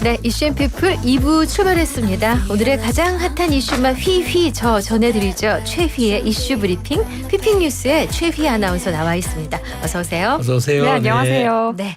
네, 이슈앤피플 2부 출발했습니다. 오늘의 가장 핫한 이슈만 휘휘 전해드리죠. 최휘의 이슈 브리핑, 휘핑뉴스에 최휘 아나운서 나와 있습니다. 어서 오세요. 어서 오세요. 네, 안녕하세요. 네.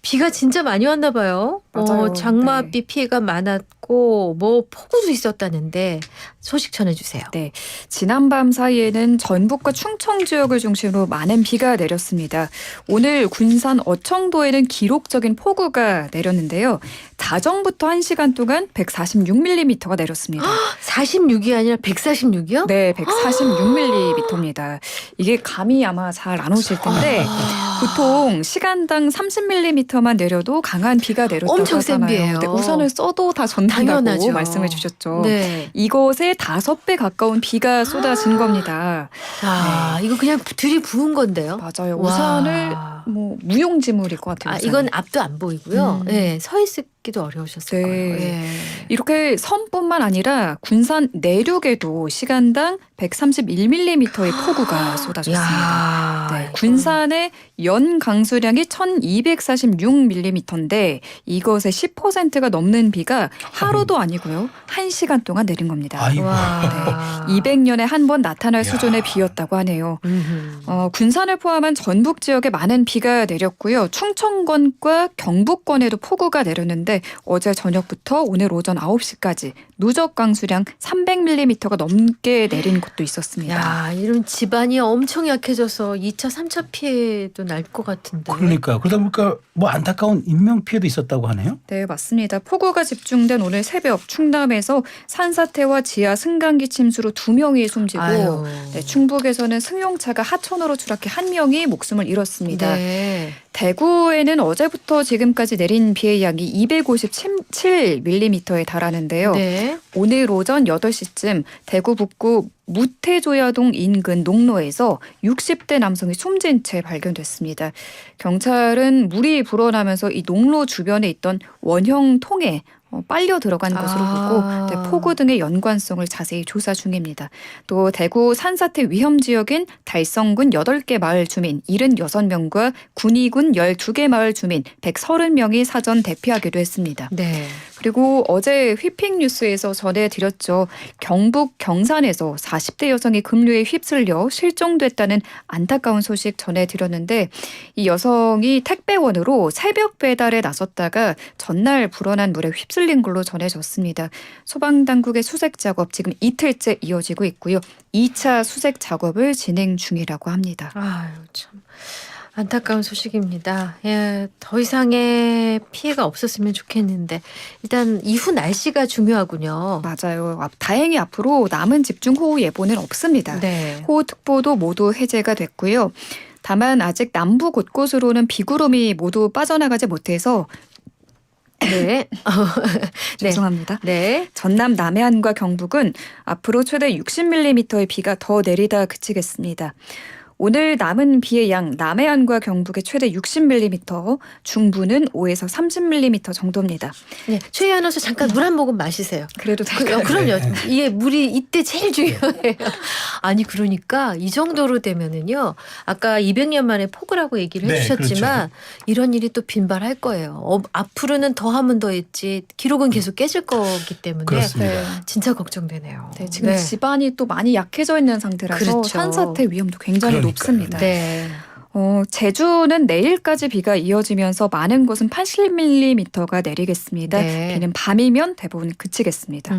비가 진짜 많이 왔나 봐요. 맞아요. 장마비 피해가 많았고 폭우도 있었다는데 소식 전해주세요. 네, 지난밤 사이에는 전북과 충청 지역을 중심으로 많은 비가 내렸습니다. 오늘 군산 어청도에는 기록적인 폭우가 내렸는데요. 자정부터 1시간 동안 146mm가 내렸습니다. 46이 아니라 146이요? 네, 146mm입니다. 이게 감이 아마 잘 안 오실 텐데 보통 시간당 30mm만 내려도 강한 비가 내렸다고 엄청 센 하잖아요. 비예요. 네, 우산을 써도 다 젖는다고 당연하죠. 말씀해 주셨죠. 네. 이것에 5배 가까운 비가 쏟아진 겁니다. 이거 그냥 들이부은 건데요. 맞아요. 와. 우산을 무용지물일 것 같아요. 우산이. 이건 앞도 안 보이고요. 음. 네, 서 있기도 어려우셨을 네. 거예요. 예. 이렇게 섬뿐만 아니라 군산 내륙에도 시간당 131mm의 폭우가 쏟아졌습니다. 야, 네, 군산의 연 강수량이 1246mm인데 이것의 10%가 넘는 비가 하루도 아니고요. 1시간 동안 내린 겁니다. 아이고. 와. 200년에 한 번 나타날 야. 수준의 비였다고 하네요. 음흠. 군산을 포함한 전북 지역에 많은 비가 내렸고요. 충청권과 경북권에도 폭우가 내렸는데 어제 저녁부터 오늘 오전 9시까지 누적 강수량 300mm가 넘게 내린 곳도 있었습니다. 야, 이런 집안이 엄청 약해져서 2차, 3차 피해도 날 것 같은데. 그러니까 그러다 보니까 뭐 안타까운 인명 피해도 있었다고 하네요. 네, 맞습니다. 폭우가 집중된 오늘 새벽 충남에서 산사태와 지하 승강기 침수로 2명이 숨지고 아유. 네, 충북에서는 승용차가 하천으로 추락해 1명이 목숨을 잃었습니다. 네. 대구에는 어제부터 지금까지 내린 비의 양이 257mm에 달하는데요. 네. 오늘 오전 8시쯤 대구 북구 무태조야동 인근 농로에서 60대 남성이 숨진 채 발견됐습니다. 경찰은 물이 불어나면서 이 농로 주변에 있던 원형 통에 빨려 들어간 것으로 보고 네, 폭우 등의 연관성을 자세히 조사 중입니다. 또 대구 산사태 위험 지역인 달성군 8개 마을 주민 76명과 군위군 12개 마을 주민 130명이 사전 대피하기로 했습니다. 네. 그리고 어제 휘핑뉴스에서 전해드렸죠. 경북 경산에서 40대 여성이 급류에 휩쓸려 실종됐다는 안타까운 소식 전해드렸는데 이 여성이 택배원으로 새벽 배달에 나섰다가 전날 불어난 물에 휩쓸린 걸로 전해졌습니다. 소방당국의 수색 작업 지금 이틀째 이어지고 있고요. 2차 수색 작업을 진행 중이라고 합니다. 아유, 참. 안타까운 소식입니다. 예, 더 이상의 피해가 없었으면 좋겠는데 일단 이후 날씨가 중요하군요. 맞아요. 다행히 앞으로 남은 집중호우 예보는 없습니다. 네. 호우특보도 모두 해제가 됐고요. 다만 아직 남부 곳곳으로는 비구름이 모두 빠져나가지 못해서 네. 네. 죄송합니다. 네. 전남 남해안과 경북은 앞으로 최대 60mm의 비가 더 내리다 그치겠습니다. 오늘 남은 비의 양 남해안과 경북의 최대 60mm, 중부는 5에서 30mm 정도입니다. 네. 최희 아나운서 잠깐 물 한 모금 마시세요. 그래도 될까요? 그럼요. 이게 물이 이때 제일 중요해요. 아니 그러니까 이 정도로 되면은요. 아까 200년 만에 폭우라고 얘기를 네, 해주셨지만 이런 일이 또 빈발할 거예요. 앞으로는 더 하면 더 했지 기록은 계속 깨질 거기 때문에 그렇습니다. 네. 진짜 걱정되네요. 네, 지금 집안이 또 많이 약해져 있는 상태라서 그렇죠. 산사태 위험도 굉장히 그러니까요. 높습니다. 네. 제주는 내일까지 비가 이어지면서 많은 곳은 80mm가 내리겠습니다. 네. 비는 밤이면 대부분 그치겠습니다.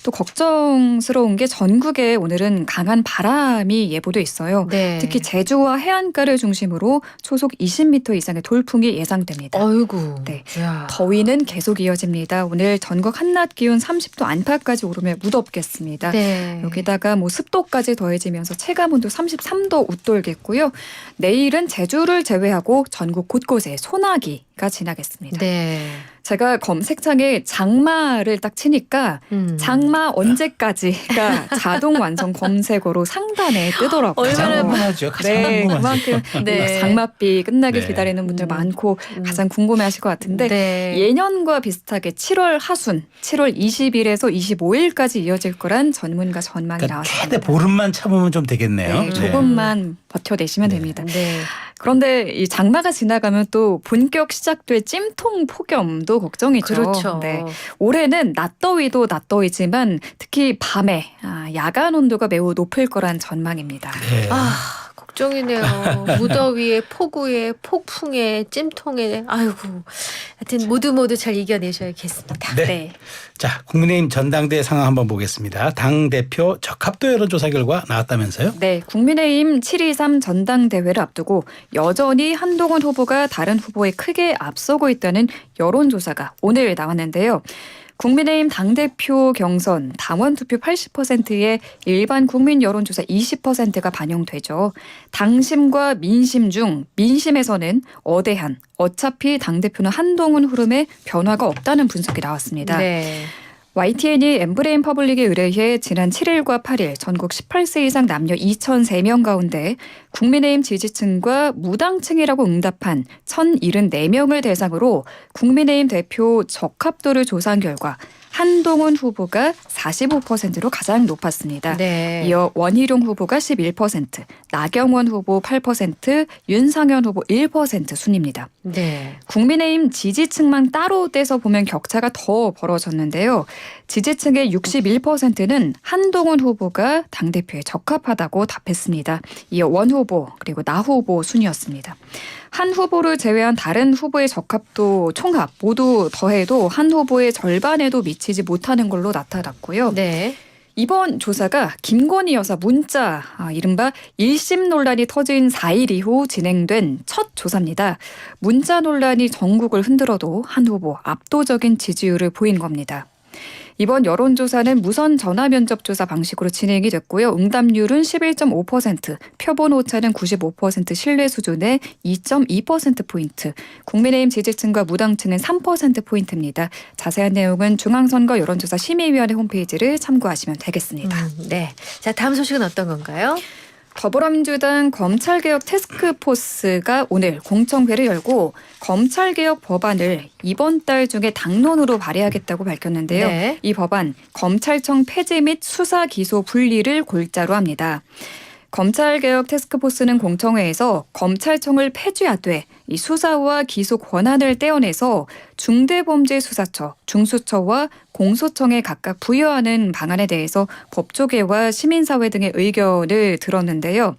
또 걱정스러운 게 전국에 오늘은 강한 바람이 예보돼 있어요. 네. 특히 제주와 해안가를 중심으로 초속 20m 이상의 돌풍이 예상됩니다. 어이구. 네. 야. 더위는 계속 이어집니다. 오늘 전국 한낮 기온 30도 안팎까지 오르며 무덥겠습니다. 네. 여기다가 습도까지 더해지면서 체감온도 33도 웃돌겠고요. 내일은 제주를 제외하고 전국 곳곳에 소나기가 지나겠습니다. 네. 제가 검색창에 장마를 딱 치니까 장마 언제까지가 자동 완성 검색어로 상단에 뜨더라고요. 가장 얼마나 궁금하죠. 가장 네, 궁금하죠. 그만큼 네. 장맛비 끝나길 네. 기다리는 분들 많고 가장 궁금해하실 것 같은데 네. 예년과 비슷하게 7월 하순, 7월 20일에서 25일까지 이어질 거란 전문가 전망이 그러니까 나왔습니다. 최대 보름만 참으면 좀 되겠네요. 네, 조금만 버텨내시면 됩니다. 네. 그런데 이 장마가 지나가면 또 본격 시작될 찜통 폭염도 걱정이죠. 그렇죠. 네. 올해는 낮더위도 낮더위지만 특히 밤에 야간 온도가 매우 높을 거란 전망입니다. 네. 아, 걱정이네요. 무더위에 폭우에 폭풍에 찜통에 아이고. 하여튼 모두 잘 이겨내셔야겠습니다. 네. 자, 국민의힘 전당대회 상황 한번 보겠습니다. 당 대표 적합도 여론조사 결과 나왔다면서요? 네, 국민의힘 7.23 전당대회를 앞두고 여전히 한동훈 후보가 다른 후보에 크게 앞서고 있다는 여론조사가 오늘 나왔는데요. 국민의힘 당대표 경선 당원 투표 80%에 일반 국민 여론조사 20%가 반영되죠. 당심과 민심 중 민심에서는 어차피 당대표는 한동훈 흐름에 변화가 없다는 분석이 나왔습니다. 네. YTN이 엠브레인 퍼블릭에 의뢰해 지난 7일과 8일 전국 18세 이상 남녀 2,003명 가운데 국민의힘 지지층과 무당층이라고 응답한 1,074명을 대상으로 국민의힘 대표 적합도를 조사한 결과 한동훈 후보가 45%로 가장 높았습니다. 네. 이어 원희룡 후보가 11%, 나경원 후보 8%, 윤상현 후보 1% 순입니다. 네. 국민의힘 지지층만 따로 떼서 보면 격차가 더 벌어졌는데요. 지지층의 61%는 한동훈 후보가 당대표에 적합하다고 답했습니다. 이어 원 후보 그리고 나 후보 순이었습니다. 한 후보를 제외한 다른 후보의 적합도 총합 모두 더해도 한 후보의 절반에도 미치지 못하는 걸로 나타났고요. 네. 이번 조사가 김건희 여사 문자 이른바 1심 논란이 터진 4일 이후 진행된 첫 조사입니다. 문자 논란이 전국을 흔들어도 한 후보 압도적인 지지율을 보인 겁니다. 이번 여론조사는 무선 전화 면접 조사 방식으로 진행이 됐고요. 응답률은 11.5%, 표본 오차는 95% 신뢰 수준의 2.2%포인트, 국민의힘 지지층과 무당층은 3%포인트입니다. 자세한 내용은 중앙선거 여론조사 심의위원회 홈페이지를 참고하시면 되겠습니다. 네. 자, 다음 소식은 어떤 건가요? 더불어민주당 검찰개혁 태스크포스가 오늘 공청회를 열고 검찰개혁 법안을 이번 달 중에 당론으로 발의하겠다고 밝혔는데요. 네. 이 법안 검찰청 폐지 및 수사 기소 분리를 골자로 합니다. 검찰개혁 태스크포스는 공청회에서 검찰청을 폐지하되 이 수사와 기소 권한을 떼어내서 중대범죄수사처, 중수처와 공소청에 각각 부여하는 방안에 대해서 법조계와 시민사회 등의 의견을 들었는데요.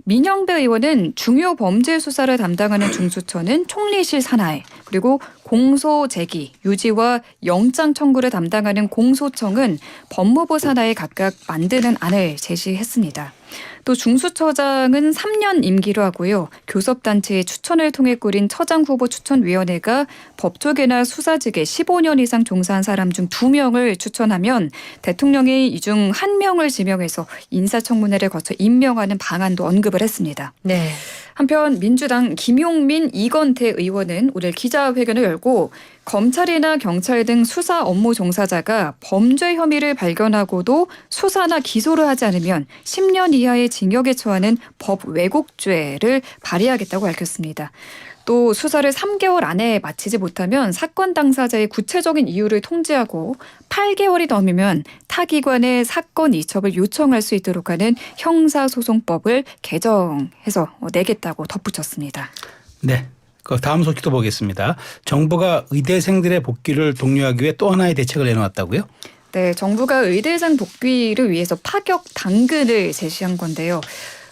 민영배 의원은 중요 범죄 수사를 담당하는 중수처는 총리실 산하에, 그리고 공소 제기, 유지와 영장 청구를 담당하는 공소청은 법무부 산하에 각각 만드는 안을 제시했습니다. 또 중수처장은 3년 임기로 하고요. 교섭단체의 추천을 통해 꾸린 처장 후보 추천위원회가 법조계나 수사직에 15년 이상 종사한 사람 중 2명을 추천하면 대통령이 이 중 1명을 지명해서 인사청문회를 거쳐 임명하는 방안도 언급을 했습니다. 네. 한편 민주당 김용민, 이건태 의원은 오늘 기자회견을 열고 검찰이나 경찰 등 수사 업무 종사자가 범죄 혐의를 발견하고도 수사나 기소를 하지 않으면 10년 이하의 징역에 처하는 법 왜곡죄를 발의하겠다고 밝혔습니다. 또 수사를 3개월 안에 마치지 못하면 사건 당사자의 구체적인 이유를 통지하고 8개월이 넘으면 타기관에 사건 이첩을 요청할 수 있도록 하는 형사소송법을 개정해서 내겠다고 덧붙였습니다. 네. 그 다음 소식도 보겠습니다. 정부가 의대생들의 복귀를 독려하기 위해 또 하나의 대책을 내놓았다고요? 네, 정부가 의대생 복귀를 위해서 파격 당근을 제시한 건데요.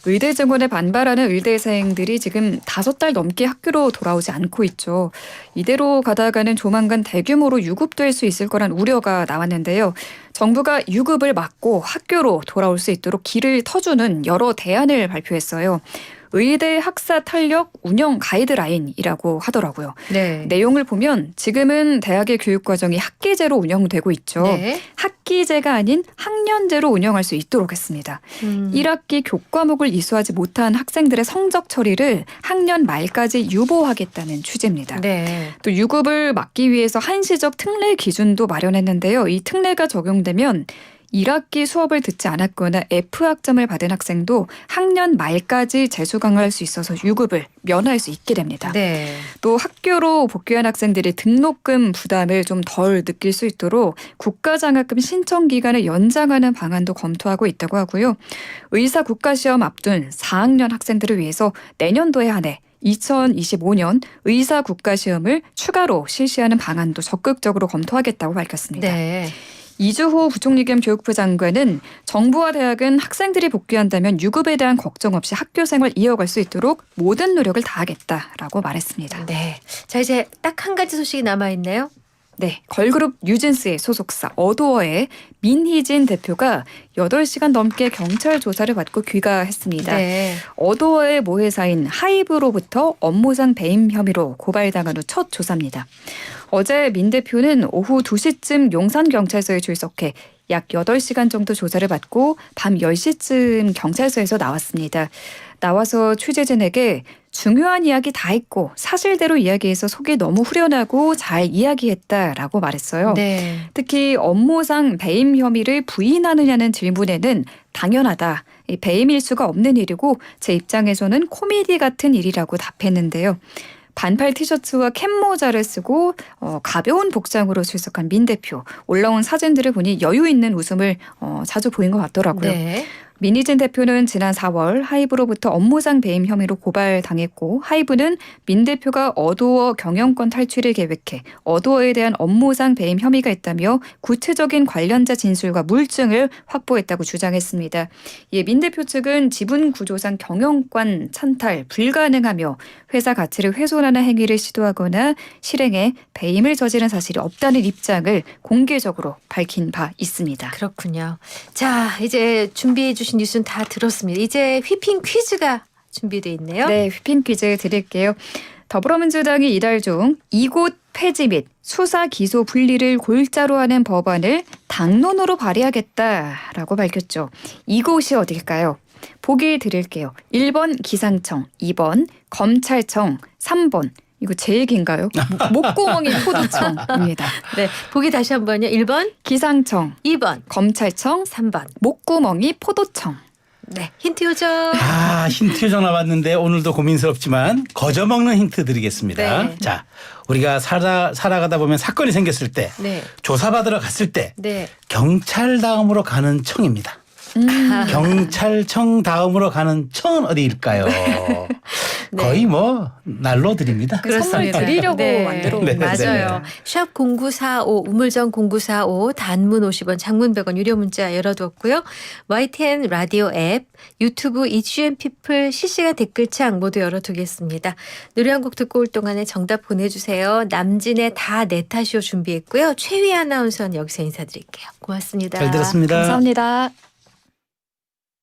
의대 증원에 반발하는 의대생들이 지금 5달 넘게 학교로 돌아오지 않고 있죠. 이대로 가다가는 조만간 대규모로 유급될 수 있을 거란 우려가 나왔는데요. 정부가 유급을 막고 학교로 돌아올 수 있도록 길을 터주는 여러 대안을 발표했어요. 의대 학사 탄력 운영 가이드라인이라고 하더라고요. 네. 내용을 보면 지금은 대학의 교육과정이 학기제로 운영되고 있죠. 네. 학기제가 아닌 학년제로 운영할 수 있도록 했습니다. 1학기 교과목을 이수하지 못한 학생들의 성적 처리를 학년 말까지 유보하겠다는 취지입니다. 네. 또 유급을 막기 위해서 한시적 특례 기준도 마련했는데요. 이 특례가 적용되면 1학기 수업을 듣지 않았거나 F학점을 받은 학생도 학년 말까지 재수 강화할 수 있어서 유급을 면할 수 있게 됩니다. 네. 또 학교로 복귀한 학생들이 등록금 부담을 좀 덜 느낄 수 있도록 국가장학금 신청 기간을 연장하는 방안도 검토하고 있다고 하고요. 의사 국가시험 앞둔 4학년 학생들을 위해서 내년도에 한해 2025년 의사 국가시험을 추가로 실시하는 방안도 적극적으로 검토하겠다고 밝혔습니다. 네. 이주호 부총리 겸 교육부 장관은 정부와 대학은 학생들이 복귀한다면 유급에 대한 걱정 없이 학교 생활 이어갈 수 있도록 모든 노력을 다하겠다라고 말했습니다. 네. 자, 이제 딱 한 가지 소식이 남아 있네요. 네, 걸그룹 뉴진스의 소속사 어도어의 민희진 대표가 8시간 넘게 경찰 조사를 받고 귀가했습니다. 네. 어도어의 모회사인 하이브로부터 업무상 배임 혐의로 고발당한 후 첫 조사입니다. 어제 민 대표는 오후 2시쯤 용산경찰서에 출석해 약 8시간 정도 조사를 받고 밤 10시쯤 경찰서에서 나왔습니다. 나와서 취재진에게 중요한 이야기 다 했고 사실대로 이야기해서 속이 너무 후련하고 잘 이야기했다라고 말했어요. 네. 특히 업무상 배임 혐의를 부인하느냐는 질문에는 당연하다. 이 배임일 수가 없는 일이고 제 입장에서는 코미디 같은 일이라고 답했는데요. 반팔 티셔츠와 캡모자를 쓰고 가벼운 복장으로 출석한 민 대표. 올라온 사진들을 보니 여유 있는 웃음을 자주 보인 것 같더라고요. 네. 민희진 대표는 지난 4월 하이브로부터 업무상 배임 혐의로 고발당했고 하이브는 민 대표가 어도어 경영권 탈취를 계획해 어도어에 대한 업무상 배임 혐의가 있다며 구체적인 관련자 진술과 물증을 확보했다고 주장했습니다. 이에 민 대표 측은 지분 구조상 경영권 찬탈 불가능하며 회사 가치를 훼손하는 행위를 시도하거나 실행해 배임을 저지른 사실이 없다는 입장을 공개적으로 밝힌 바 있습니다. 그렇군요. 자, 이제 준비해 주신 뉴스는 다 들었습니다. 이제 휘핑 퀴즈가 준비되어 있네요. 네, 휘핑 퀴즈 드릴게요. 더불어민주당이 이달 중 이곳 폐지 및 수사 기소 분리를 골자로 하는 법안을 당론으로 발의하겠다라고 밝혔죠. 이곳이 어딜까요? 보기 드릴게요. 1번 기상청, 2번 검찰청, 3번 이거 제 얘기인가요? 목구멍이 포도청입니다. 네, 보기 다시 한번요. 1번, 기상청, 2번, 검찰청, 3번. 목구멍이 포도청. 네, 힌트 요정. 힌트 요정 나왔는데 오늘도 고민스럽지만 거저먹는 힌트 드리겠습니다. 네. 자, 우리가 살아가다 보면 사건이 생겼을 때 네. 조사받으러 갔을 때 네. 경찰 다음으로 가는 청입니다. 경찰청 다음으로 가는 청은 어디일까요? 네. 거의 뭐 날로 드립니다. 선물 드리려고 만들어 온 네, 맞아요. 샵 0945 우물정 0945 단문 50원 장문 100원 유료 문자 열어두었고요. YTN 라디오 앱 유튜브 이슈앤 피플 실시간 댓글창 모두 열어두겠습니다. 노래 한 곡 듣고 올 동안에 정답 보내주세요. 남진의 다 내 탓이오 준비했고요. 최휘 아나운서는 여기서 인사드릴게요. 고맙습니다. 잘 들었습니다. 감사합니다.